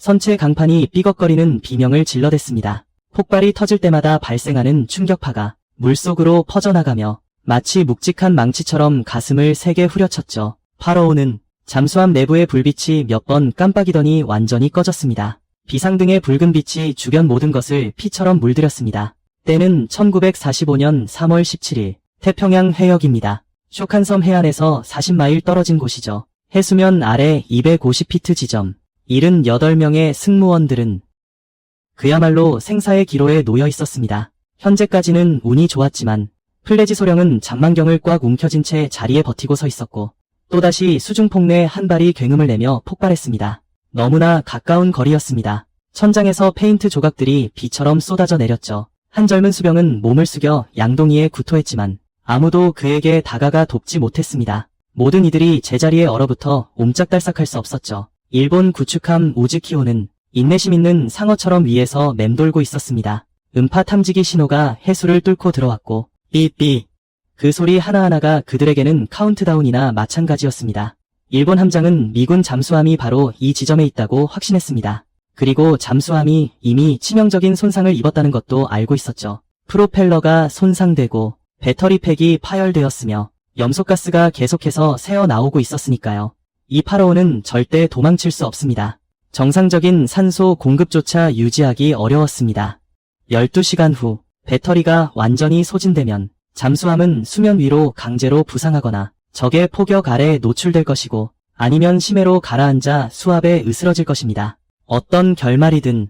선체 강판이 삐걱거리는 비명을 질러댔습니다. 폭발이 터질 때마다 발생하는 충격파가 물속으로 퍼져나가며 마치 묵직한 망치처럼 가슴을 세게 후려쳤죠. 파라오는 잠수함 내부의 불빛이 몇 번 깜빡이더니 완전히 꺼졌습니다. 비상등의 붉은 빛이 주변 모든 것을 피처럼 물들였습니다. 때는 1945년 3월 17일 태평양 해역입니다. 쇼칸섬 해안에서 40마일 떨어진 곳이죠. 해수면 아래 250피트 지점. 78명의 승무원들은 그야말로 생사의 기로에 놓여 있었습니다. 현재까지는 운이 좋았지만 플래지 소령은 장망경을 꽉 움켜쥔 채 자리에 버티고 서 있었고 또다시 수중폭내 한 발이 굉음을 내며 폭발했습니다. 너무나 가까운 거리였습니다. 천장에서 페인트 조각들이 비처럼 쏟아져 내렸죠. 한 젊은 수병은 몸을 숙여 양동이에 구토했지만 아무도 그에게 다가가 돕지 못했습니다. 모든 이들이 제자리에 얼어붙어 옴짝달싹할 수 없었죠. 일본 구축함 우즈키호는 인내심 있는 상어처럼 위에서 맴돌고 있었습니다. 음파 탐지기 신호가 해수를 뚫고 들어왔고 삐삐 그 소리 하나하나가 그들에게는 카운트다운이나 마찬가지였습니다. 일본 함장은 미군 잠수함이 바로 이 지점에 있다고 확신했습니다. 그리고 잠수함이 이미 치명적인 손상을 입었다는 것도 알고 있었죠. 프로펠러가 손상되고 배터리팩이 파열되었으며 염소가스가 계속해서 새어나오고 있었으니까요. 이 파라오는 절대 도망칠 수 없습니다. 정상적인 산소 공급조차 유지하기 어려웠습니다. 12시간 후 배터리가 완전히 소진되면 잠수함은 수면 위로 강제로 부상하거나 적의 포격 아래 노출될 것이고 아니면 심해로 가라앉아 수압에 으스러질 것입니다. 어떤 결말이든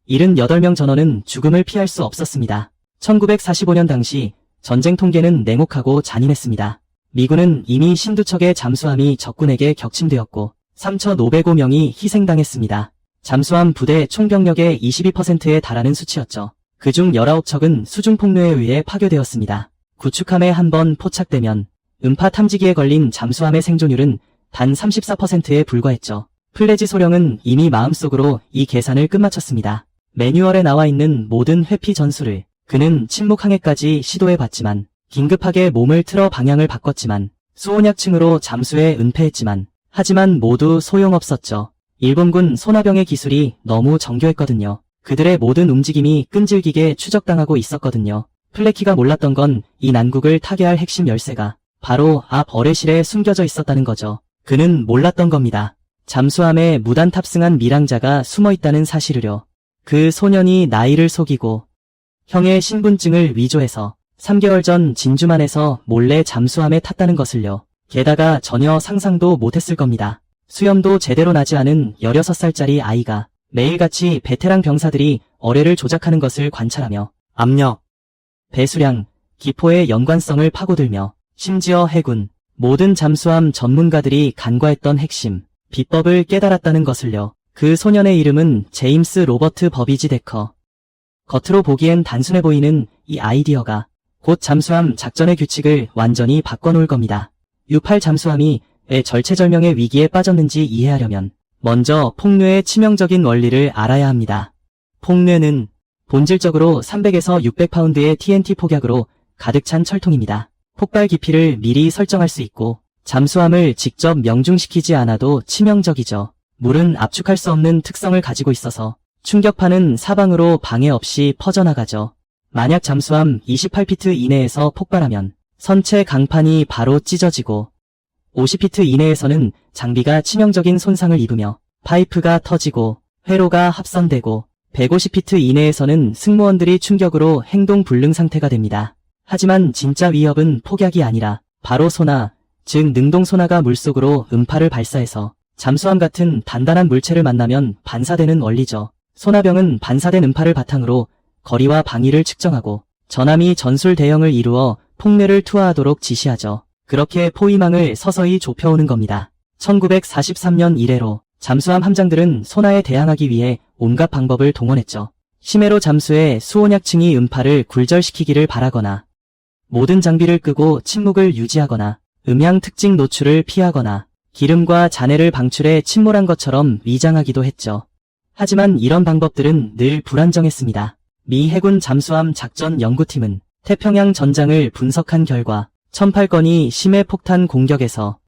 78명 전원은 죽음을 피할 수 없었습니다. 1945년 당시 전쟁 통계는 냉혹하고 잔인했습니다. 미군은 이미 신두척의 잠수함이 적군에게 격침되었고 3,505명이 희생당했습니다. 잠수함 부대 총병력의 22%에 달하는 수치였죠. 그중 19척은 수중폭로에 의해 파괴되었습니다. 구축함에 한 번 포착되면 음파 탐지기에 걸린 잠수함의 생존율은 단 34%에 불과했죠. 플래지 소령은 이미 마음속으로 이 계산을 끝마쳤습니다. 매뉴얼에 나와 있는 모든 회피 전술을 그는 침묵항해까지 시도해봤지만 긴급하게 몸을 틀어 방향을 바꿨지만 수온약층으로 잠수해 은폐했지만 하지만 모두 소용없었죠. 일본군 소나병의 기술이 너무 정교했거든요. 그들의 모든 움직임이 끈질기게 추적당하고 있었거든요. 플래키가 몰랐던 건 이 난국을 타개할 핵심 열쇠가 바로 앞 어뢰실에 숨겨져 있었다는 거죠. 그는 몰랐던 겁니다. 잠수함에 무단 탑승한 밀항자가 숨어있다는 사실을요. 그 소년이 나이를 속이고 형의 신분증을 위조해서 3개월 전 진주만에서 몰래 잠수함에 탔다는 것을요. 게다가 전혀 상상도 못했을 겁니다. 수염도 제대로 나지 않은 16살짜리 아이가 매일같이 베테랑 병사들이 어뢰를 조작하는 것을 관찰하며 압력, 배수량, 기포의 연관성을 파고들며 심지어 해군, 모든 잠수함 전문가들이 간과했던 핵심, 비법을 깨달았다는 것을요. 그 소년의 이름은 제임스 로버트 버비지 데커. 겉으로 보기엔 단순해 보이는 이 아이디어가 곧 잠수함 작전의 규칙을 완전히 바꿔놓을 겁니다. U-8 잠수함이 왜 절체절명의 위기에 빠졌는지 이해하려면 먼저 폭뇌의 치명적인 원리를 알아야 합니다. 폭뇌는 본질적으로 300에서 600파운드의 TNT 폭약으로 가득 찬 철통입니다. 폭발 깊이를 미리 설정할 수 있고 잠수함을 직접 명중시키지 않아도 치명적이죠. 물은 압축할 수 없는 특성을 가지고 있어서 충격파는 사방으로 방해 없이 퍼져나가죠. 만약 잠수함 28피트 이내에서 폭발하면 선체 강판이 바로 찢어지고 50피트 이내에서는 장비가 치명적인 손상을 입으며 파이프가 터지고 회로가 합선되고 150피트 이내에서는 승무원들이 충격으로 행동 불능 상태가 됩니다. 하지만 진짜 위협은 폭약이 아니라 바로 소나, 즉 능동 소나가 물속으로 음파를 발사해서 잠수함 같은 단단한 물체를 만나면 반사되는 원리죠. 소나병은 반사된 음파를 바탕으로 거리와 방위를 측정하고 전함이 전술 대형을 이루어 폭뇌를 투하하도록 지시하죠. 그렇게 포위망을 서서히 좁혀오는 겁니다. 1943년 이래로 잠수함 함장들은 소나에 대항하기 위해 온갖 방법을 동원했죠. 심해로 잠수해 수온약층이 음파를 굴절시키기를 바라거나 모든 장비를 끄고 침묵을 유지하거나 음향 특징 노출을 피하거나 기름과 잔해를 방출해 침몰한 것처럼 위장하기도 했죠. 하지만 이런 방법들은 늘 불안정했습니다. 미 해군 잠수함 작전 연구팀은 태평양 전장을 분석한 결과 1008건이 심해 폭탄 공격에서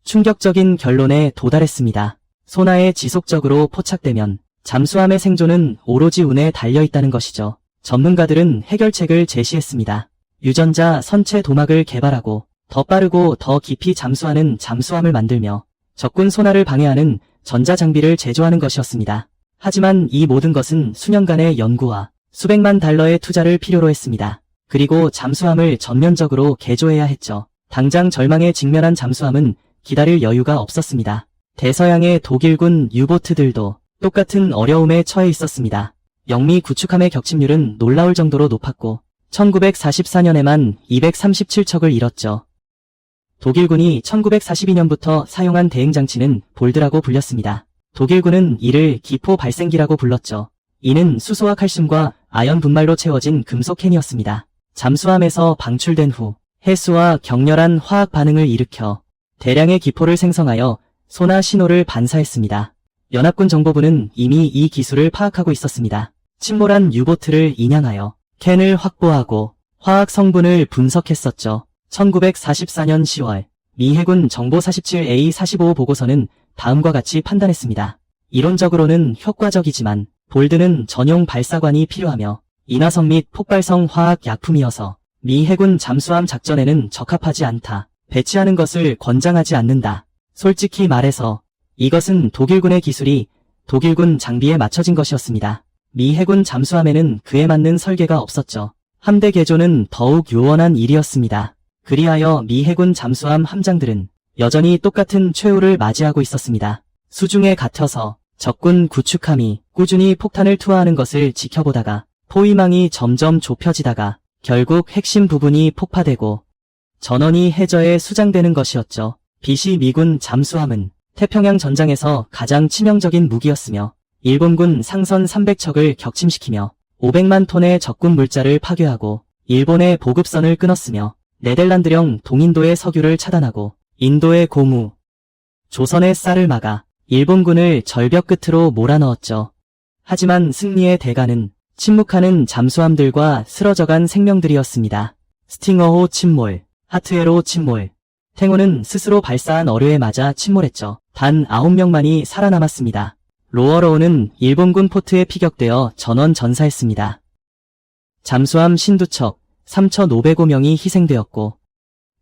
충격적인 결론에 도달했습니다. 소나에 지속적으로 포착되면 잠수함의 생존은 오로지 운에 달려있다는 것이죠. 전문가들은 해결책을 제시했습니다. 유전자 선체 도막을 개발하고 더 빠르고 더 깊이 잠수하는 잠수함을 만들며 적군 소나를 방해하는 전자장비를 제조하는 것이었습니다. 하지만 이 모든 것은 수년간의 연구와 수백만 달러의 투자를 필요로 했습니다. 그리고 잠수함을 전면적으로 개조해야 했죠. 당장 절망에 직면한 잠수함은 기다릴 여유가 없었습니다. 대서양의 독일군 유보트들도 똑같은 어려움에 처해 있었습니다. 영미 구축함의 격침률은 놀라울 정도로 높았고 1944년에만 237척을 잃었죠. 독일군이 1942년부터 사용한 대응장치는 볼드라고 불렸습니다. 독일군은 이를 기포 발생기라고 불렀죠. 이는 수소와 칼슘과 아연 분말로 채워진 금속 캔이었습니다. 잠수함에서 방출된 후 해수와 격렬한 화학 반응을 일으켜 대량의 기포를 생성하여 소나 신호를 반사했습니다. 연합군 정보부는 이미 이 기술을 파악하고 있었습니다. 침몰한 유보트를 인양하여 캔을 확보하고 화학 성분을 분석했었죠. 1944년 10월 미 해군 정보 47A45 보고서는 다음과 같이 판단했습니다. 이론적으로는 효과적이지만 볼드는 전용 발사관이 필요하며 인화성 및 폭발성 화학 약품이어서 미 해군 잠수함 작전에는 적합하지 않다. 배치하는 것을 권장하지 않는다. 솔직히 말해서 이것은 독일군의 기술이 독일군 장비에 맞춰진 것이었습니다. 미 해군 잠수함에는 그에 맞는 설계가 없었죠. 함대 개조는 더욱 요원한 일이었습니다. 그리하여 미 해군 잠수함 함장들은 여전히 똑같은 최후를 맞이하고 있었습니다. 수중에 갇혀서 적군 구축함이 꾸준히 폭탄을 투하하는 것을 지켜보다가 포위망이 점점 좁혀지다가 결국 핵심 부분이 폭파되고 전원이 해저에 수장되는 것이었죠. 비시 미군 잠수함은 태평양 전장에서 가장 치명적인 무기였으며 일본군 상선 300척을 격침시키며 500만 톤의 적군 물자를 파괴하고 일본의 보급선을 끊었으며 네덜란드령 동인도의 석유를 차단하고 인도의 고무, 조선의 쌀을 막아 일본군을 절벽 끝으로 몰아넣었죠. 하지만 승리의 대가는 침묵하는 잠수함들과 쓰러져간 생명들이었습니다. 스팅어호 침몰, 하트에로 침몰. 탱호는 스스로 발사한 어뢰에 맞아 침몰했죠. 단 9명만이 살아남았습니다. 로어로우는 일본군 포트에 피격되어 전원 전사했습니다. 잠수함 신두척 3,505명이 희생되었고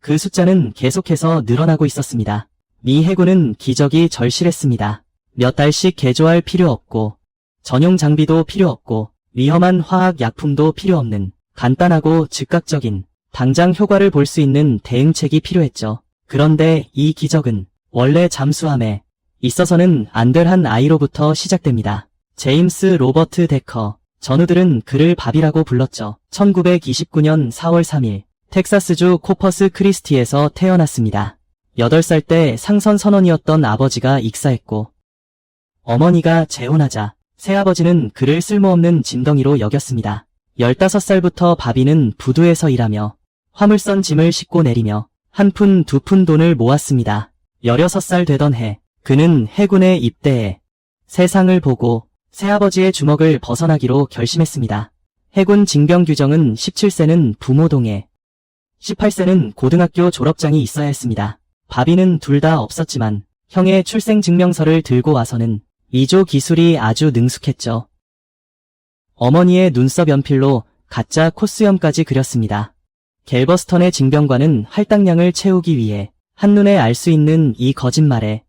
그 숫자는 계속해서 늘어나고 있었습니다. 미 해군은 기적이 절실했습니다. 몇 달씩 개조할 필요 없고 전용 장비도 필요 없고 위험한 화학 약품도 필요 없는 간단하고 즉각적인 당장 효과를 볼 수 있는 대응책이 필요했죠. 그런데 이 기적은 원래 잠수함에 있어서는 안 될 한 아이로부터 시작됩니다. 제임스 로버트 데커, 전우들은 그를 밥이라고 불렀죠. 1929년 4월 3일 텍사스주 코퍼스 크리스티에서 태어났습니다. 8살 때 상선 선원이었던 아버지가 익사했고 어머니가 재혼하자 새아버지는 그를 쓸모없는 짐덩이로 여겼습니다. 15살부터 바비는 부두에서 일하며 화물선 짐을 싣고 내리며 한 푼, 두 푼 돈을 모았습니다. 16살 되던 해 그는 해군에 입대해 세상을 보고 새아버지의 주먹을 벗어나기로 결심했습니다. 해군 징병 규정은 17세는 부모 동의, 18세는 고등학교 졸업장이 있어야 했습니다. 바비는 둘 다 없었지만 형의 출생증명서를 들고 와서는 이조 기술이 아주 능숙했죠. 어머니의 눈썹 연필로 가짜 콧수염까지 그렸습니다. 갤버스턴의 징병관은 할당량을 채우기 위해 한눈에 알 수 있는 이 거짓말에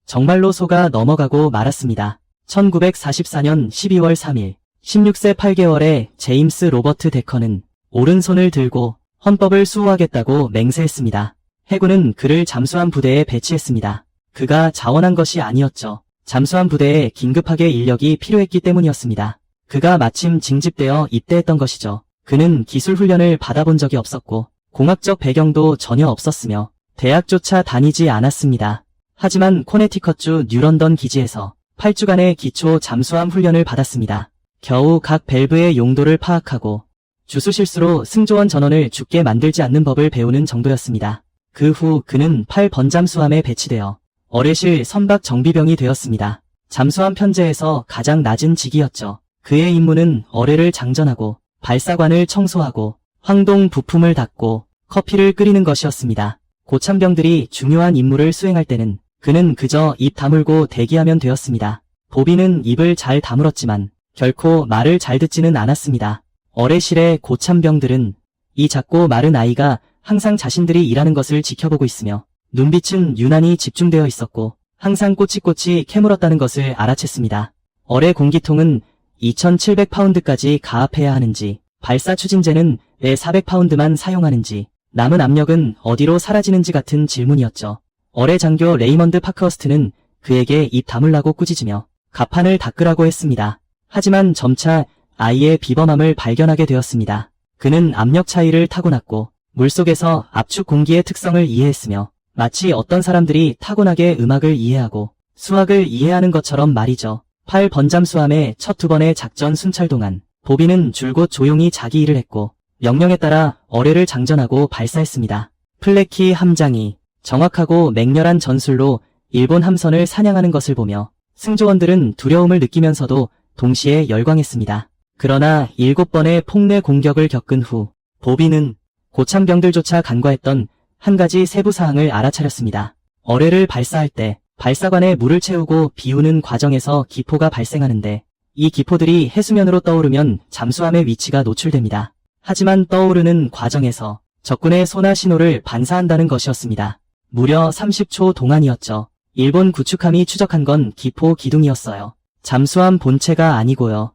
정말로 속아 넘어가고 말았습니다. 1944년 12월 3일 16세 8개월의 제임스 로버트 데커는 오른손을 들고 헌법을 수호하겠다고 맹세했습니다. 해군은 그를 잠수함 부대에 배치했습니다. 그가 자원한 것이 아니었죠. 잠수함 부대에 긴급하게 인력이 필요했기 때문이었습니다. 그가 마침 징집되어 입대했던 것이죠. 그는 기술 훈련을 받아본 적이 없었고 공학적 배경도 전혀 없었으며 대학조차 다니지 않았습니다. 하지만 코네티컷주 뉴런던 기지에서 8주간의 기초 잠수함 훈련을 받았습니다. 겨우 각 밸브의 용도를 파악하고 주수 실수로 승조원 전원을 죽게 만들지 않는 법을 배우는 정도였습니다. 그 후 그는 8번 잠수함에 배치되어 어뢰실 선박 정비병이 되었습니다. 잠수함 편제에서 가장 낮은 직위였죠. 그의 임무는 어뢰를 장전하고 발사관을 청소하고 황동 부품을 닦고 커피를 끓이는 것이었습니다. 고참병들이 중요한 임무를 수행할 때는 그는 그저 입 다물고 대기하면 되었습니다. 보비는 입을 잘 다물었지만 결코 말을 잘 듣지는 않았습니다. 어뢰실의 고참병들은 이 작고 마른 아이가 항상 자신들이 일하는 것을 지켜보고 있으며 눈빛은 유난히 집중되어 있었고 항상 꼬치꼬치 캐물었다는 것을 알아챘습니다. 어뢰 공기통은 2,700파운드까지 가압해야 하는지, 발사 추진제는 왜 400파운드만 사용하는지, 남은 압력은 어디로 사라지는지 같은 질문이었죠. 어뢰 장교 레이먼드 파크허스트는 그에게 입 다물라고 꾸짖으며 갑판을 닦으라고 했습니다. 하지만 점차 아이의 비범함을 발견하게 되었습니다. 그는 압력 차이를 타고났고 물속에서 압축 공기의 특성을 이해했으며 마치 어떤 사람들이 타고나게 음악을 이해하고 수학을 이해하는 것처럼 말이죠. 8번 잠수함의 첫 2번의 작전 순찰 동안 보비는 줄곧 조용히 자기 일을 했고 명령에 따라 어뢰를 장전하고 발사했습니다. 플래키 함장이 정확하고 맹렬한 전술로 일본 함선을 사냥하는 것을 보며 승조원들은 두려움을 느끼면서도 동시에 열광했습니다. 그러나 7번의 폭내 공격을 겪은 후 보비는 고참병들조차 간과했던 한 가지 세부 사항을 알아차렸습니다. 어뢰를 발사할 때 발사관에 물을 채우고 비우는 과정에서 기포가 발생하는데 이 기포들이 해수면으로 떠오르면 잠수함의 위치가 노출됩니다. 하지만 떠오르는 과정에서 적군의 소나 신호를 반사한다는 것이었습니다. 무려 30초 동안이었죠. 일본 구축함이 추적한 건 기포 기둥이었어요. 잠수함 본체가 아니고요.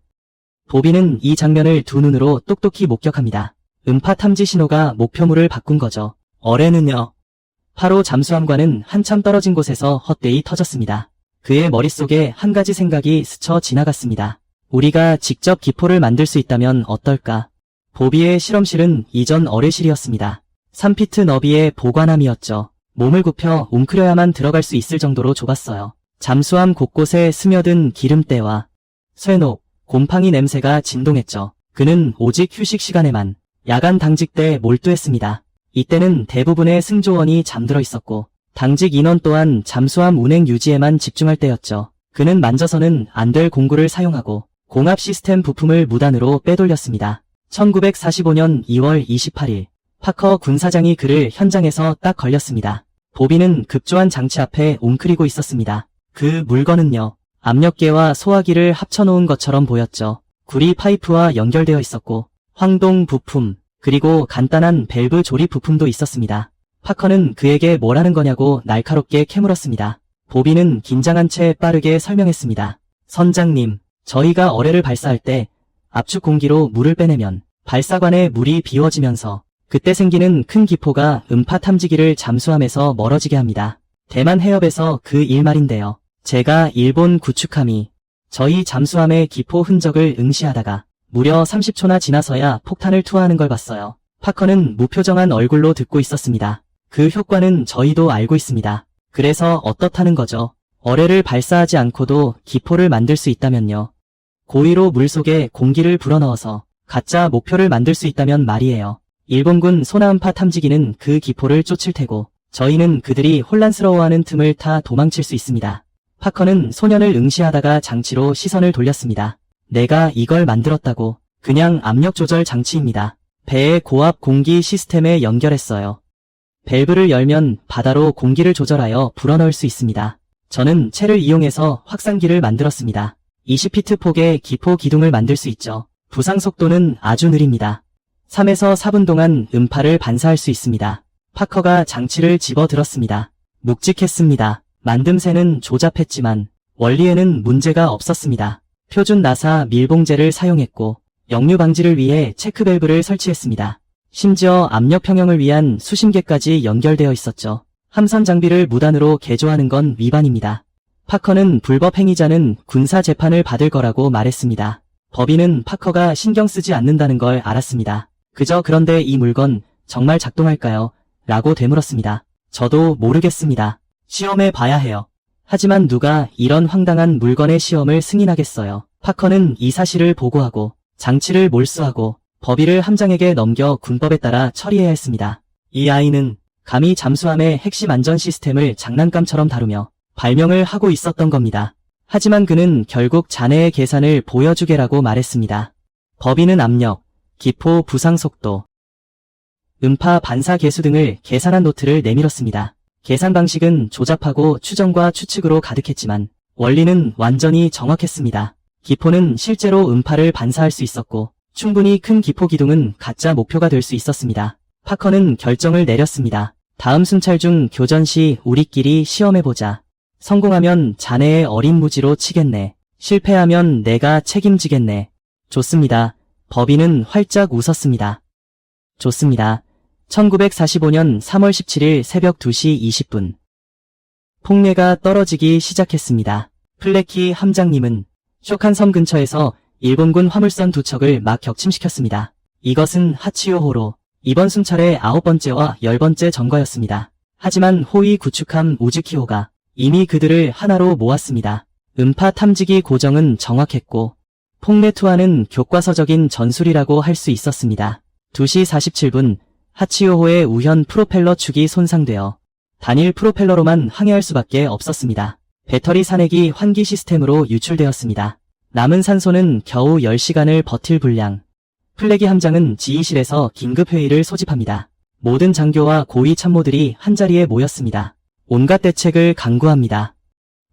보비는 이 장면을 두 눈으로 똑똑히 목격합니다. 음파 탐지 신호가 목표물을 바꾼 거죠. 어뢰는요. 바로 잠수함과는 한참 떨어진 곳에서 헛되이 터졌습니다. 그의 머릿속에 한 가지 생각이 스쳐 지나갔습니다. 우리가 직접 기포를 만들 수 있다면 어떨까? 보비의 실험실은 이전 어뢰실이었습니다. 3피트 너비의 보관함이었죠. 몸을 굽혀 웅크려야만 들어갈 수 있을 정도로 좁았어요. 잠수함 곳곳에 스며든 기름때와 쇠녹, 곰팡이 냄새가 진동했죠. 그는 오직 휴식 시간에만 야간 당직 때 몰두했습니다. 이때는 대부분의 승조원이 잠들어 있었고 당직 인원 또한 잠수함 운행 유지에만 집중할 때였죠. 그는 만져서는 안 될 공구를 사용하고 공합 시스템 부품을 무단으로 빼돌렸습니다. 1945년 2월 28일 파커 군사장이 그를 현장에서 딱 걸렸습니다. 보비는 급조한 장치 앞에 웅크리고 있었습니다. 그 물건은요. 압력계와 소화기를 합쳐놓은 것처럼 보였죠. 구리 파이프와 연결되어 있었고 황동 부품, 그리고 간단한 밸브 조립 부품도 있었습니다. 파커는 그에게 뭘 하는 거냐고 날카롭게 캐물었습니다. 보비는 긴장한 채 빠르게 설명했습니다. 선장님, 저희가 어뢰를 발사할 때 압축 공기로 물을 빼내면 발사관에 물이 비워지면서 그때 생기는 큰 기포가 음파 탐지기를 잠수함에서 멀어지게 합니다. 대만 해협에서 그 일 말인데요. 제가 일본 구축함이 저희 잠수함의 기포 흔적을 응시하다가 무려 30초나 지나서야 폭탄을 투하하는 걸 봤어요. 파커는 무표정한 얼굴로 듣고 있었습니다. 그 효과는 저희도 알고 있습니다. 그래서 어떻다는 거죠? 어뢰를 발사하지 않고도 기포를 만들 수 있다면요. 고의로 물속에 공기를 불어넣어서 가짜 목표를 만들 수 있다면 말이에요. 일본군 소나음파 탐지기는 그 기포를 쫓을 테고 저희는 그들이 혼란스러워하는 틈을 타 도망칠 수 있습니다. 파커는 소년을 응시하다가 장치로 시선을 돌렸습니다. 내가 이걸 만들었다고. 그냥 압력 조절 장치입니다. 배의 고압 공기 시스템에 연결했어요. 밸브를 열면 바다로 공기를 조절하여 불어넣을 수 있습니다. 저는 채를 이용해서 확산기를 만들었습니다. 20피트 폭의 기포 기둥을 만들 수 있죠. 부상 속도는 아주 느립니다. 3에서 4분 동안 음파를 반사할 수 있습니다. 파커가 장치를 집어들었습니다. 묵직했습니다. 만듦새는 조잡했지만 원리에는 문제가 없었습니다. 표준 나사 밀봉제를 사용했고 역류 방지를 위해 체크밸브를 설치했습니다. 심지어 압력 평형을 위한 수심계까지 연결되어 있었죠. 함선 장비를 무단으로 개조하는 건 위반입니다. 파커는 불법 행위자는 군사 재판을 받을 거라고 말했습니다. 법인은 파커가 신경 쓰지 않는다는 걸 알았습니다. 그저 그런데 이 물건 정말 작동할까요? 라고 되물었습니다. 저도 모르겠습니다. 시험해 봐야 해요. 하지만 누가 이런 황당한 물건의 시험을 승인하겠어요. 파커는 이 사실을 보고하고 장치를 몰수하고 법의를 함장에게 넘겨 군법에 따라 처리해야 했습니다. 이 아이는 감히 잠수함의 핵심 안전 시스템을 장난감처럼 다루며 발명을 하고 있었던 겁니다. 하지만 그는 결국 자네의 계산을 보여주게라고 말했습니다. 법인은 압력, 기포 부상 속도, 음파 반사 계수 등을 계산한 노트를 내밀었습니다. 계산 방식은 조잡하고 추정과 추측으로 가득했지만 원리는 완전히 정확했습니다. 기포는 실제로 음파를 반사할 수 있었고 충분히 큰 기포 기둥은 가짜 목표가 될 수 있었습니다. 파커는 결정을 내렸습니다. 다음 순찰 중 교전 시 우리끼리 시험해보자. 성공하면 자네의 어린 무지로 치겠네. 실패하면 내가 책임지겠네. 좋습니다. 법인은 활짝 웃었습니다. 좋습니다. 1945년 3월 17일 새벽 2시 20분. 폭례가 떨어지기 시작했습니다. 플레키 함장님은 쇼칸 섬 근처에서 일본군 화물선 2척을 막 격침시켰습니다. 이것은 하치요호로 이번 순찰의 9번째와 10번째 전과였습니다. 하지만 호위 구축함 우즈키호가 이미 그들을 하나로 모았습니다. 음파 탐지기 고정은 정확했고 폭례 투하는 교과서적인 전술이라고 할 수 있었습니다. 2시 47분 하치요호의 우현 프로펠러 축이 손상되어 단일 프로펠러로만 항해할 수밖에 없었습니다. 배터리 산액이 환기 시스템으로 유출되었습니다. 남은 산소는 겨우 10시간을 버틸 분량. 플레기 함장은 지휘실에서 긴급회의를 소집합니다. 모든 장교와 고위 참모들이 한자리에 모였습니다. 온갖 대책을 강구합니다.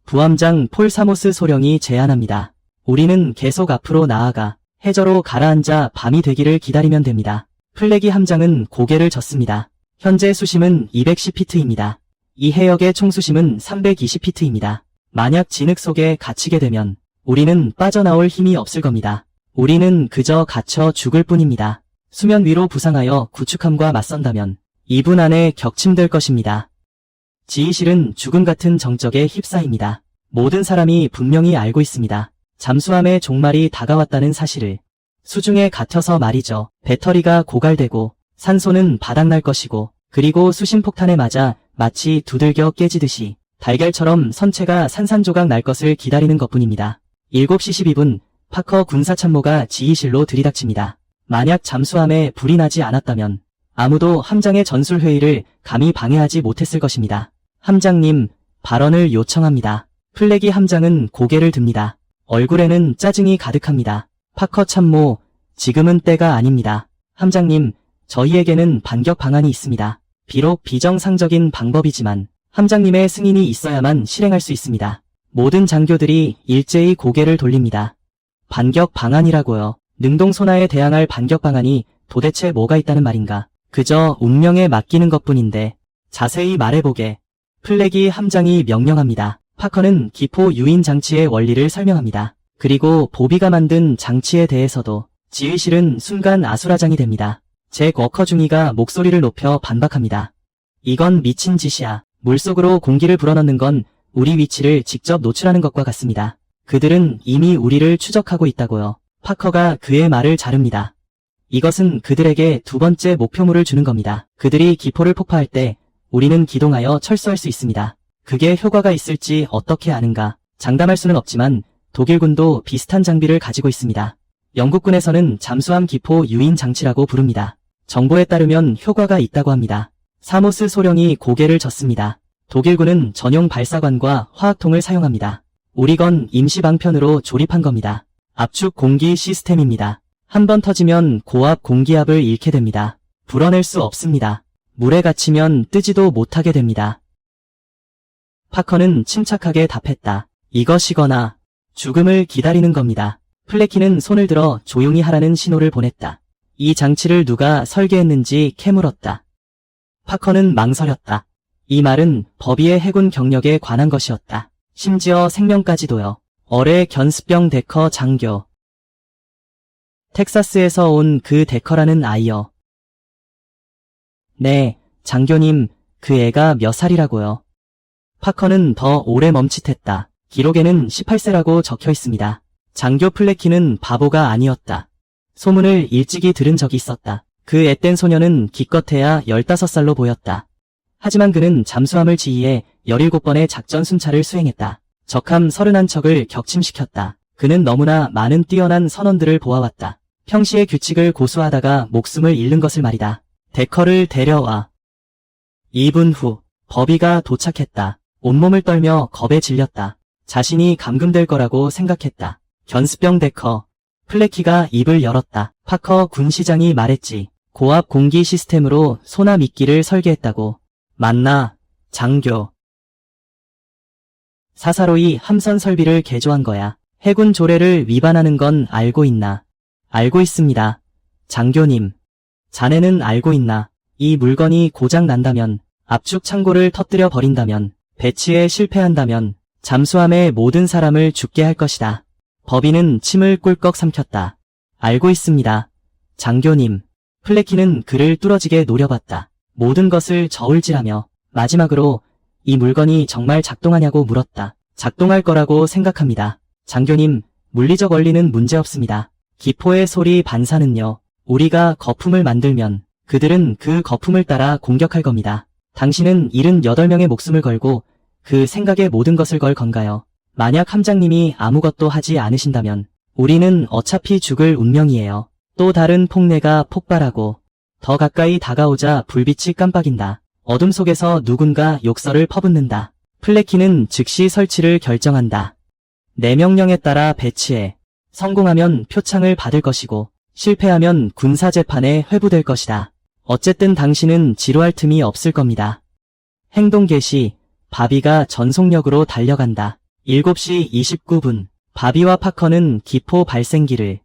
부함장 폴 사모스 소령이 제안합니다. 우리는 계속 앞으로 나아가 해저로 가라앉아 밤이 되기를 기다리면 됩니다. 플레기 함장은 고개를 젓습니다. 현재 수심은 210피트입니다. 이 해역의 총수심은 320피트입니다. 만약 진흙 속에 갇히게 되면 우리는 빠져나올 힘이 없을 겁니다. 우리는 그저 갇혀 죽을 뿐입니다. 수면 위로 부상하여 구축함과 맞선다면 2분 안에 격침될 것입니다. 지휘실은 죽음 같은 정적에 휩싸입니다. 모든 사람이 분명히 알고 있습니다. 잠수함의 종말이 다가왔다는 사실을. 수중에 갇혀서 말이죠. 배터리가 고갈되고 산소는 바닥날 것이고 그리고 수심폭탄에 맞아 마치 두들겨 깨지듯이 달걀처럼 선체가 산산조각 날 것을 기다리는 것뿐입니다. 7시 12분 파커 군사참모가 지휘실로 들이닥칩니다. 만약 잠수함에 불이 나지 않았다면 아무도 함장의 전술회의를 감히 방해하지 못했을 것입니다. 함장님, 발언을 요청합니다. 플레기 함장은 고개를 듭니다. 얼굴에는 짜증이 가득합니다. 파커 참모, 지금은 때가 아닙니다. 함장님, 저희에게는 반격 방안이 있습니다. 비록 비정상적인 방법이지만 함장님의 승인이 있어야만 실행할 수 있습니다. 모든 장교들이 일제히 고개를 돌립니다. 반격 방안이라고요. 능동소나에 대항할 반격 방안이 도대체 뭐가 있다는 말인가. 그저 운명에 맡기는 것뿐인데 자세히 말해보게. 플레기 함장이 명령합니다. 파커는 기포 유인 장치의 원리를 설명합니다. 그리고 보비가 만든 장치에 대해서도. 지휘실은 순간 아수라장이 됩니다. 잭 워커 중위가 목소리를 높여 반박합니다. 이건 미친 짓이야. 물속으로 공기를 불어넣는 건 우리 위치를 직접 노출하는 것과 같습니다. 그들은 이미 우리를 추적하고 있다고요. 파커가 그의 말을 자릅니다. 이것은 그들에게 두 번째 목표물을 주는 겁니다. 그들이 기포를 폭파할 때 우리는 기동하여 철수할 수 있습니다. 그게 효과가 있을지 어떻게 아는가. 장담할 수는 없지만 독일군도 비슷한 장비를 가지고 있습니다. 영국군에서는 잠수함 기포 유인 장치라고 부릅니다. 정보에 따르면 효과가 있다고 합니다. 사모스 소령이 고개를 젓습니다. 독일군은 전용 발사관과 화학통을 사용합니다. 우리 건 임시 방편으로 조립한 겁니다. 압축 공기 시스템입니다. 한 번 터지면 고압 공기압을 잃게 됩니다. 불어낼 수 없습니다. 물에 갇히면 뜨지도 못하게 됩니다. 파커는 침착하게 답했다. 이것이거나 죽음을 기다리는 겁니다. 플레키는 손을 들어 조용히 하라는 신호를 보냈다. 이 장치를 누가 설계했는지 캐물었다. 파커는 망설였다. 이 말은 버비의 해군 경력에 관한 것이었다. 심지어 생명까지도요. 어뢰 견습병 데커 장교. 텍사스에서 온 그 데커라는 아이요. 네, 장교님, 그 애가 몇 살이라고요? 파커는 더 오래 멈칫했다. 기록에는 18세라고 적혀 있습니다. 장교 플레키는 바보가 아니었다. 소문을 일찍이 들은 적이 있었다. 그 앳된 소녀는 기껏해야 15살로 보였다. 하지만 그는 잠수함을 지휘해 17번의 작전 순찰을 수행했다. 적함 31척을 격침시켰다. 그는 너무나 많은 뛰어난 선원들을 보아왔다. 평시의 규칙을 고수하다가 목숨을 잃는 것을 말이다. 데커를 데려와. 2분 후 버비가 도착했다. 온몸을 떨며 겁에 질렸다. 자신이 감금될 거라고 생각했다. 견습병 데커. 플레키가 입을 열었다. 파커 군시장이 말했지. 고압 공기 시스템으로 소나 미끼를 설계했다고. 맞나? 장교. 사사로이 함선 설비를 개조한 거야. 해군 조례를 위반하는 건 알고 있나? 알고 있습니다. 장교님. 자네는 알고 있나? 이 물건이 고장 난다면, 압축 창고를 터뜨려 버린다면, 배치에 실패한다면, 잠수함의 모든 사람을 죽게 할 것이다. 법인은 침을 꿀꺽 삼켰다. 알고 있습니다. 장교님. 플래키는 그를 뚫어지게 노려봤다. 모든 것을 저울질하며 마지막으로 이 물건이 정말 작동하냐고 물었다. 작동할 거라고 생각합니다. 장교님, 물리적 원리는 문제없습니다. 기포의 소리 반사는요. 우리가 거품을 만들면 그들은 그 거품을 따라 공격할 겁니다. 당신은 78명의 목숨을 걸고 그 생각에 모든 것을 걸 건가요? 만약 함장님이 아무것도 하지 않으신다면 우리는 어차피 죽을 운명이에요. 또 다른 폭내가 폭발하고 더 가까이 다가오자 불빛이 깜빡인다. 어둠 속에서 누군가 욕설을 퍼붓는다. 플래키는 즉시 설치를 결정한다. 내 명령에 따라 배치해. 성공하면 표창을 받을 것이고 실패하면 군사재판에 회부될 것이다. 어쨌든 당신은 지루할 틈이 없을 겁니다. 행동 개시. 바비가 전속력으로 달려간다. 7시 29분. 바비와 파커는 기포 발생기를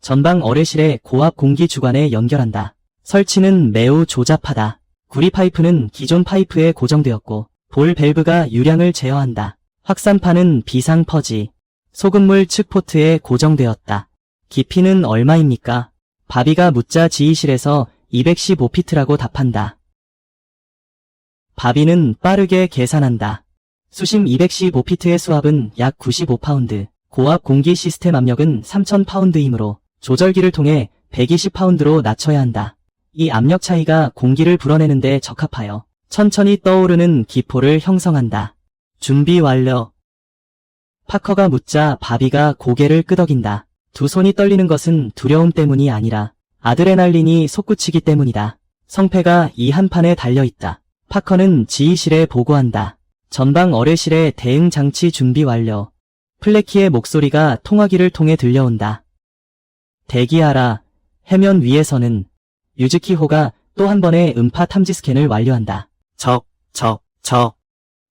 전방 어뢰실의 고압 공기 주관에 연결한다. 설치는 매우 조잡하다. 구리 파이프는 기존 파이프에 고정되었고 볼 밸브가 유량을 제어한다. 확산판은 비상 퍼지. 소금물 측 포트에 고정되었다. 깊이는 얼마입니까? 바비가 묻자 지휘실에서 215피트라고 답한다. 바비는 빠르게 계산한다. 수심 215피트의 수압은 약 95파운드, 고압 공기 시스템 압력은 3000파운드이므로 조절기를 통해 120파운드로 낮춰야 한다. 이 압력 차이가 공기를 불어내는 데 적합하여 천천히 떠오르는 기포를 형성한다. 준비 완료. 파커가 묻자 바비가 고개를 끄덕인다. 두 손이 떨리는 것은 두려움 때문이 아니라 아드레날린이 솟구치기 때문이다. 성패가 이 한판에 달려있다. 파커는 지휘실에 보고한다. 전방 어뢰실에 대응 장치 준비 완료. 플래키의 목소리가 통화기를 통해 들려온다. 대기하라. 해면 위에서는 유즈키호가 또 한 번의 음파 탐지 스캔을 완료한다. 적.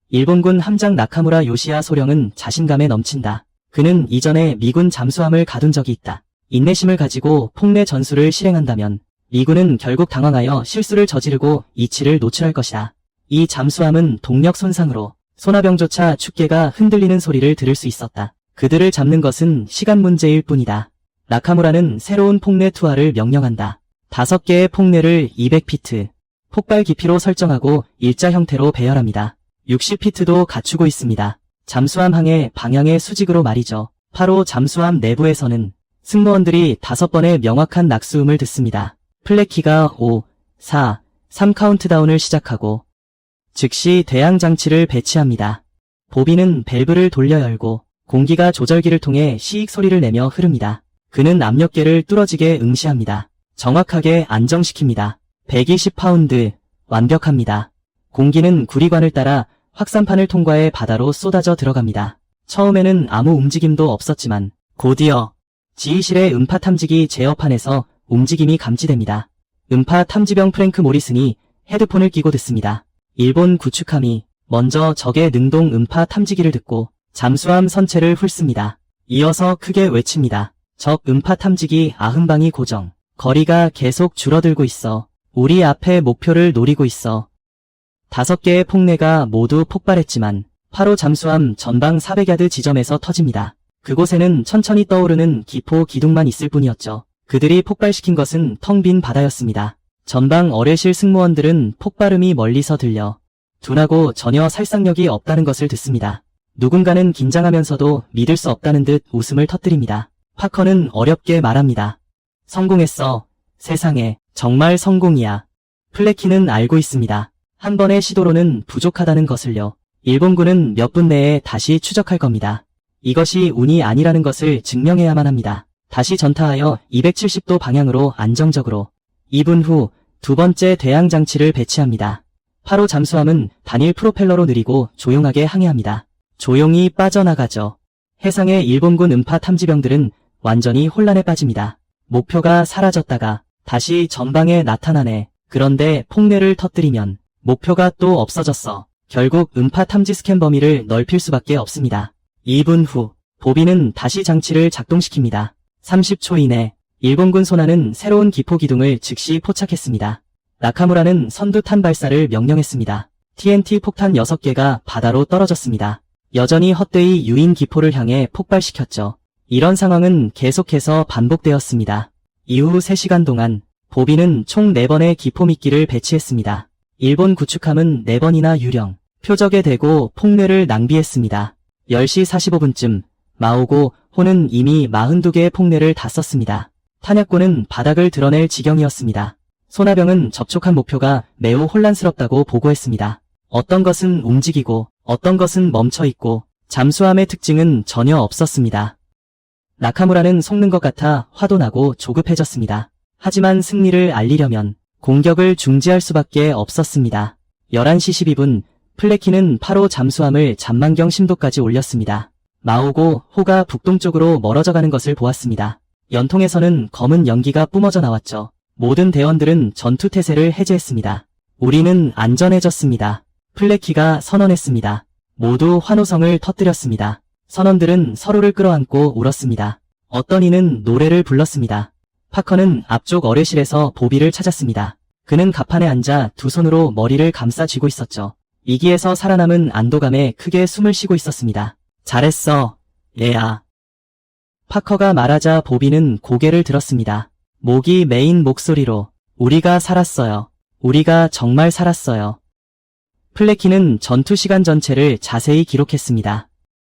일본군 함장 나카무라 요시야 소령은 자신감에 넘친다. 그는 이전에 미군 잠수함을 가둔 적이 있다. 인내심을 가지고 폭내 전술을 실행한다면 미군은 결국 당황하여 실수를 저지르고 이치를 노출할 것이다. 이 잠수함은 동력 손상으로 소나병조차 축계가 흔들리는 소리를 들을 수 있었다. 그들을 잡는 것은 시간 문제일 뿐이다. 나카무라는 새로운 폭내 투하를 명령한다. 5개의 폭내를 200피트, 폭발 깊이로 설정하고 일자 형태로 배열합니다. 60피트도 갖추고 있습니다. 잠수함 항해 방향의 수직으로 말이죠. 8호 잠수함 내부에서는 승무원들이 5번의 명확한 낙수음을 듣습니다. 플래키가 5, 4, 3 카운트다운을 시작하고 즉시 대양 장치를 배치합니다. 보비는 밸브를 돌려 열고 공기가 조절기를 통해 시익 소리를 내며 흐릅니다. 그는 압력계를 뚫어지게 응시합니다. 정확하게 안정시킵니다. 120파운드, 완벽합니다. 공기는 구리관을 따라 확산판을 통과해 바다로 쏟아져 들어갑니다. 처음에는 아무 움직임도 없었지만 곧이어 지휘실의 음파 탐지기 제어판에서 움직임이 감지됩니다. 음파 탐지병 프랭크 모리슨이 헤드폰을 끼고 듣습니다. 일본 구축함이 먼저 적의 능동 음파 탐지기를 듣고 잠수함 선체를 훑습니다. 이어서 크게 외칩니다. 적 음파 탐지기 90방이 고정. 거리가 계속 줄어들고 있어. 우리 앞에 목표를 노리고 있어. 5개의 폭내가 모두 폭발했지만 8호 잠수함 전방 400야드 지점에서 터집니다. 그곳에는 천천히 떠오르는 기포 기둥만 있을 뿐이었죠. 그들이 폭발시킨 것은 텅 빈 바다였습니다. 전방 어뢰실 승무원들은 폭발음이 멀리서 들려 둔하고 전혀 살상력이 없다는 것을 듣습니다. 누군가는 긴장하면서도 믿을 수 없다는 듯 웃음을 터뜨립니다. 파커는 어렵게 말합니다. 성공했어. 세상에, 정말 성공이야. 플래키는 알고 있습니다. 한 번의 시도로는 부족하다는 것을요. 일본군은 몇 분 내에 다시 추적할 겁니다. 이것이 운이 아니라는 것을 증명해야만 합니다. 다시 전타하여 270도 방향으로 안정적으로 2분 후 2번째 대양 장치를 배치합니다. 8호 잠수함은 단일 프로펠러로 느리고 조용하게 항해합니다. 조용히 빠져나가죠. 해상의 일본군 음파 탐지병들은 완전히 혼란에 빠집니다. 목표가 사라졌다가 다시 전방에 나타나네. 그런데 폭내를 터뜨리면 목표가 또 없어졌어. 결국 음파 탐지 스캔 범위를 넓힐 수밖에 없습니다. 2분 후 보비는 다시 장치를 작동시킵니다. 30초 이내 일본군 소나는 새로운 기포 기둥을 즉시 포착했습니다. 나카무라는 선두탄 발사를 명령했습니다. TNT 폭탄 6개가 바다로 떨어졌습니다. 여전히 헛되이 유인 기포를 향해 폭발시켰죠. 이런 상황은 계속해서 반복되었습니다. 이후 3시간 동안 보비는 총 4번의 기포 미끼를 배치했습니다. 일본 구축함은 4번이나 유령, 표적에 대고 폭뇌를 낭비했습니다. 10시 45분쯤 마오고 호는 이미 42개의 폭뇌를 다 썼습니다. 탄약고는 바닥을 드러낼 지경이었습니다. 소나병은 접촉한 목표가 매우 혼란스럽다고 보고했습니다. 어떤 것은 움직이고 어떤 것은 멈춰있고 잠수함의 특징은 전혀 없었습니다. 나카무라는 속는 것 같아 화도 나고 조급해졌습니다. 하지만 승리를 알리려면 공격을 중지할 수밖에 없었습니다. 11시 12분 플레키는 8호 잠수함을 잔만경 심도까지 올렸습니다. 마오고 호가 북동쪽으로 멀어져 가는 것을 보았습니다. 연통에서는 검은 연기가 뿜어져 나왔죠. 모든 대원들은 전투 태세를 해제했습니다. 우리는 안전해졌습니다. 플레키가 선언했습니다. 모두 환호성을 터뜨렸습니다. 선원들은 서로를 끌어안고 울었습니다. 어떤 이는 노래를 불렀습니다. 파커는 앞쪽 어뢰실에서 보비를 찾았습니다. 그는 갑판에 앉아 두 손으로 머리를 감싸 쥐고 있었죠. 위기에서 살아남은 안도감에 크게 숨을 쉬고 있었습니다. 잘했어, 얘야. 파커가 말하자 보비는 고개를 들었습니다. 목이 메인 목소리로 우리가 살았어요. 우리가 정말 살았어요. 플레키는 전투 시간 전체를 자세히 기록했습니다.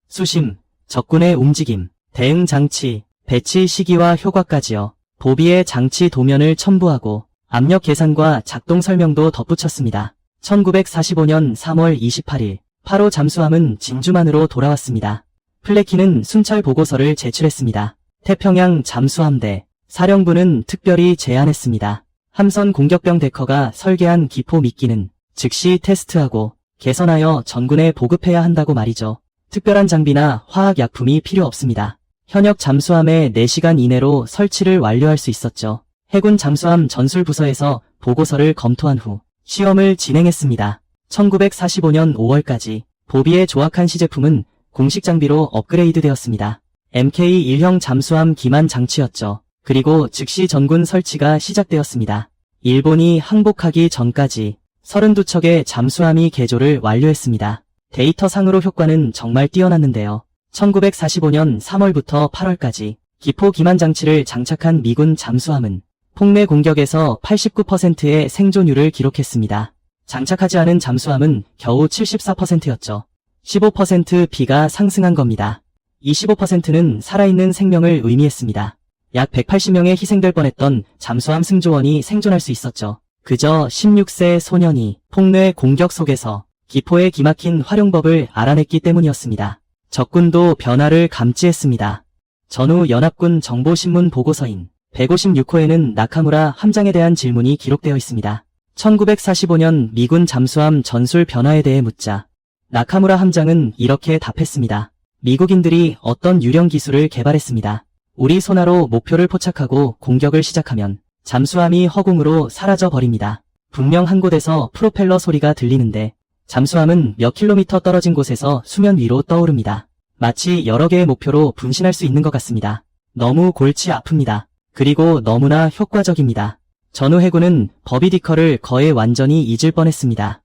수심, 적군의 움직임, 대응 장치, 배치 시기와 효과까지요. 보비의 장치 도면을 첨부하고 압력 계산과 작동 설명도 덧붙였습니다. 1945년 3월 28일 8호 잠수함은 진주만으로 돌아왔습니다. 플레키는 순찰 보고서를 제출했습니다. 태평양 잠수함대 사령부는 특별히 제안했습니다. 함선 공격병 데커가 설계한 기포 미끼는 즉시 테스트하고 개선하여 전군에 보급해야 한다고 말이죠. 특별한 장비나 화학약품이 필요 없습니다. 현역 잠수함에 4시간 이내로 설치를 완료할 수 있었죠. 해군 잠수함 전술부서에서 보고서를 검토한 후 시험을 진행했습니다. 1945년 5월까지 보비의 조악한 시제품은 공식 장비로 업그레이드 되었습니다. MK1형 잠수함 기만 장치였죠. 그리고 즉시 전군 설치가 시작되었습니다. 일본이 항복하기 전까지 32척의 잠수함이 개조를 완료했습니다. 데이터상으로 효과는 정말 뛰어났는데요. 1945년 3월부터 8월까지 기포 기만 장치를 장착한 미군 잠수함은 폭내 공격에서 89%의 생존율을 기록했습니다. 장착하지 않은 잠수함은 겨우 74%였죠. 15% 비가 상승한 겁니다. 이 15%는 살아있는 생명을 의미했습니다. 약 180명의 희생될 뻔했던 잠수함 승조원이 생존할 수 있었죠. 그저 16세 소년이 폭내 공격 속에서 기포의 기막힌 활용법을 알아냈기 때문이었습니다. 적군도 변화를 감지했습니다. 전후 연합군 정보신문 보고서인 156호에는 나카무라 함장에 대한 질문이 기록되어 있습니다. 1945년 미군 잠수함 전술 변화에 대해 묻자 나카무라 함장은 이렇게 답했습니다. 미국인들이 어떤 유령 기술을 개발했습니다. 우리 소나로 목표를 포착하고 공격을 시작하면 잠수함이 허공으로 사라져 버립니다. 분명 한 곳에서 프로펠러 소리가 들리는데 잠수함은 몇 킬로미터 떨어진 곳에서 수면 위로 떠오릅니다. 마치 여러 개의 목표로 분신할 수 있는 것 같습니다. 너무 골치 아픕니다. 그리고 너무나 효과적입니다. 전후 해군은 버비디커를 거의 완전히 잊을 뻔했습니다.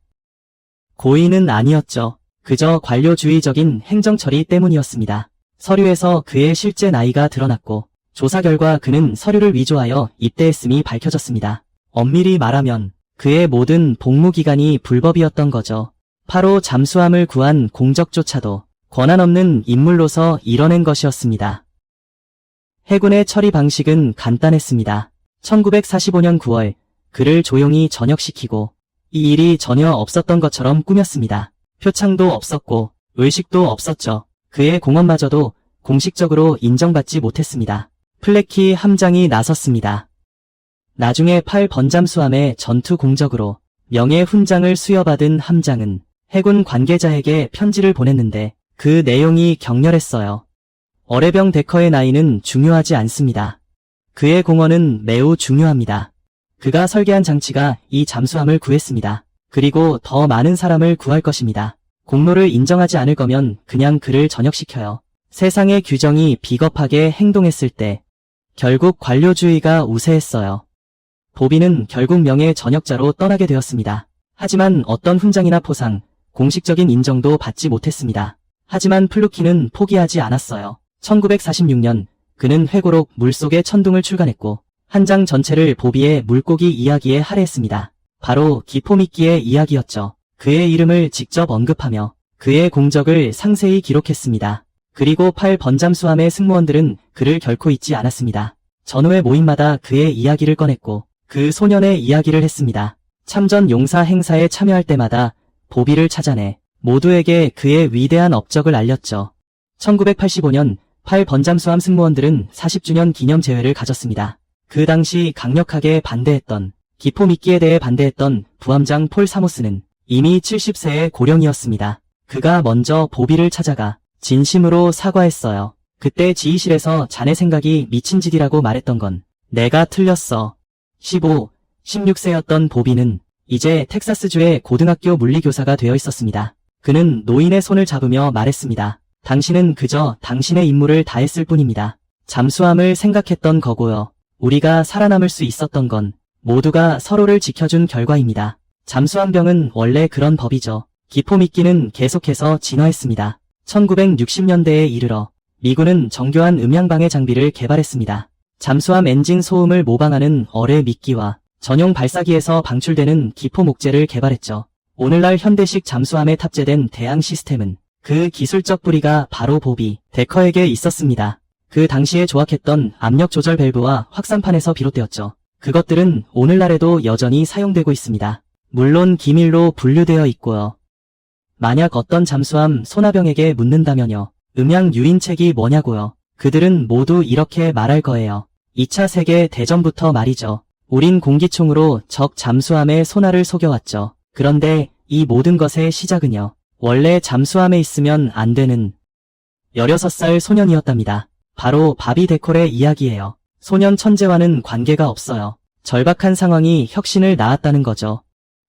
고의는 아니었죠. 그저 관료주의적인 행정처리 때문이었습니다. 서류에서 그의 실제 나이가 드러났고 조사 결과 그는 서류를 위조하여 입대했음이 밝혀졌습니다. 엄밀히 말하면 그의 모든 복무기간이 불법이었던 거죠. 8호 잠수함을 구한 공적조차도 권한 없는 인물로서 이뤄낸 것이었습니다. 해군의 처리 방식은 간단했습니다. 1945년 9월 그를 조용히 전역시키고 이 일이 전혀 없었던 것처럼 꾸몄습니다. 표창도 없었고 의식도 없었죠. 그의 공헌마저도 공식적으로 인정받지 못했습니다. 플레키 함장이 나섰습니다. 나중에 8번 잠수함의 전투 공적으로 명예훈장을 수여받은 함장은 해군 관계자에게 편지를 보냈는데 그 내용이 격렬했어요. 어뢰병 데커의 나이는 중요하지 않습니다. 그의 공헌은 매우 중요합니다. 그가 설계한 장치가 이 잠수함을 구했습니다. 그리고 더 많은 사람을 구할 것입니다. 공로를 인정하지 않을 거면 그냥 그를 전역시켜요. 세상의 규정이 비겁하게 행동했을 때 결국 관료주의가 우세했어요. 보비는 결국 명예 전역자로 떠나게 되었습니다. 하지만 어떤 훈장이나 포상, 공식적인 인정도 받지 못했습니다. 하지만 플루키는 포기하지 않았어요. 1946년 그는 회고록 물속의 천둥을 출간했고 한 장 전체를 보비의 물고기 이야기에 할애했습니다. 바로 기포미끼의 이야기였죠. 그의 이름을 직접 언급하며 그의 공적을 상세히 기록했습니다. 그리고 8번잠수함의 승무원들은 그를 결코 잊지 않았습니다. 전후의 모임마다 그의 이야기를 꺼냈고 그 소년의 이야기를 했습니다. 참전 용사 행사에 참여할 때마다 보비를 찾아내 모두에게 그의 위대한 업적을 알렸죠. 1985년 8번잠수함 승무원들은 40주년 기념 제회를 가졌습니다. 그 당시 강력하게 반대했던 기포미끼에 대해 반대했던 부함장 폴 사모스는 이미 70세의 고령이었습니다. 그가 먼저 보비를 찾아가 진심으로 사과했어요. 그때 지휘실에서 자네 생각이 미친 짓이라고 말했던 건 내가 틀렸어. 15, 16세였던 보비는 이제 텍사스주의 고등학교 물리교사가 되어 있었습니다. 그는 노인의 손을 잡으며 말했습니다. 당신은 그저 당신의 임무를 다했을 뿐입니다. 잠수함을 생각했던 거고요. 우리가 살아남을 수 있었던 건 모두가 서로를 지켜준 결과입니다. 잠수함병은 원래 그런 법이죠. 기포미끼는 계속해서 진화했습니다. 1960년대에 이르러 미군은 정교한 음향방해 장비를 개발했습니다. 잠수함 엔진 소음을 모방하는 어뢰 미끼와 전용 발사기에서 방출되는 기포 목재를 개발했죠. 오늘날 현대식 잠수함에 탑재된 대항 시스템은 그 기술적 뿌리가 바로 보비 데커에게 있었습니다. 그 당시에 조악했던 압력 조절 밸브와 확산판에서 비롯되었죠. 그것들은 오늘날에도 여전히 사용되고 있습니다. 물론 기밀로 분류되어 있고요. 만약 어떤 잠수함 소나병에게 묻는다면요. 음향 유인책이 뭐냐고요. 그들은 모두 이렇게 말할 거예요. 2차 세계 대전부터 말이죠. 우린 공기총으로 적 잠수함의 소나를 속여왔죠. 그런데 이 모든 것의 시작은요. 원래 잠수함에 있으면 안 되는 16살 소년이었답니다. 바로 바비 데콜의 이야기예요. 소년 천재와는 관계가 없어요. 절박한 상황이 혁신을 낳았다는 거죠.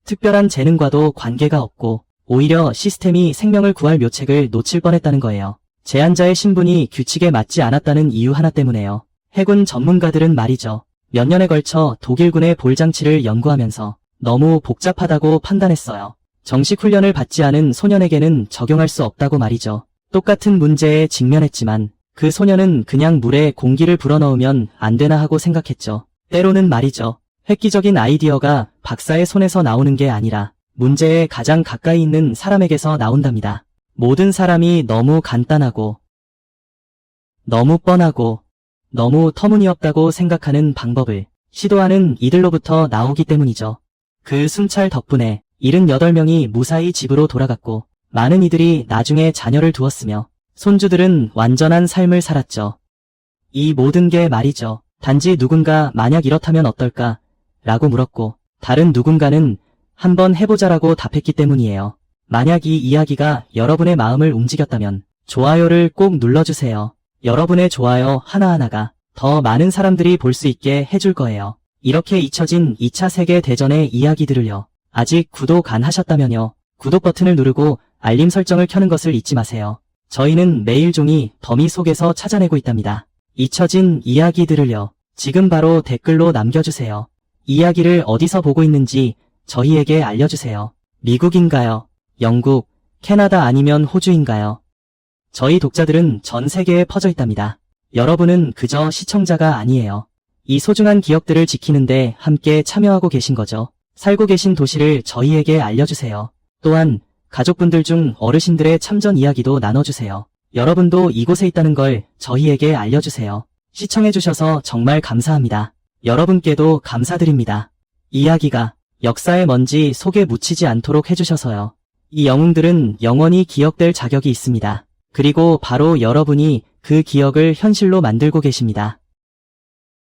특별한 재능과도 관계가 없고 오히려 시스템이 생명을 구할 묘책을 놓칠 뻔했다는 거예요. 제안자의 신분이 규칙에 맞지 않았다는 이유 하나 때문에요. 해군 전문가들은 말이죠. 몇 년에 걸쳐 독일군의 볼장치를 연구하면서 너무 복잡하다고 판단했어요. 정식 훈련을 받지 않은 소년에게는 적용할 수 없다고 말이죠. 똑같은 문제에 직면했지만 그 소년은 그냥 물에 공기를 불어넣으면 안 되나 하고 생각했죠. 때로는 말이죠. 획기적인 아이디어가 박사의 손에서 나오는 게 아니라 문제에 가장 가까이 있는 사람에게서 나온답니다. 모든 사람이 너무 간단하고 너무 뻔하고 너무 터무니없다고 생각하는 방법을 시도하는 이들로부터 나오기 때문이죠. 그 순찰 덕분에 78명이 무사히 집으로 돌아갔고 많은 이들이 나중에 자녀를 두었으며 손주들은 완전한 삶을 살았죠. 이 모든 게 말이죠. 단지 누군가 만약 이렇다면 어떨까? 라고 물었고 다른 누군가는 한번 해보자라고 답했기 때문이에요. 만약 이 이야기가 여러분의 마음을 움직였다면 좋아요를 꼭 눌러주세요. 여러분의 좋아요 하나하나가 더 많은 사람들이 볼 수 있게 해줄 거예요. 이렇게 잊혀진 2차 세계대전의 이야기들을요. 아직 구독 안 하셨다면요. 구독 버튼을 누르고 알림 설정을 켜는 것을 잊지 마세요. 저희는 매일 종이 더미 속에서 찾아내고 있답니다. 잊혀진 이야기들을요. 지금 바로 댓글로 남겨주세요. 이야기를 어디서 보고 있는지 저희에게 알려주세요. 미국인가요? 영국, 캐나다 아니면 호주인가요? 저희 독자들은 전 세계에 퍼져 있답니다. 여러분은 그저 시청자가 아니에요. 이 소중한 기억들을 지키는데 함께 참여하고 계신 거죠. 살고 계신 도시를 저희에게 알려주세요. 또한 가족분들 중 어르신들의 참전 이야기도 나눠주세요. 여러분도 이곳에 있다는 걸 저희에게 알려주세요. 시청해주셔서 정말 감사합니다. 여러분께도 감사드립니다. 이야기가 역사의 먼지 속에 묻히지 않도록 해주셔서요. 이 영웅들은 영원히 기억될 자격이 있습니다. 그리고 바로 여러분이 그 기억을 현실로 만들고 계십니다.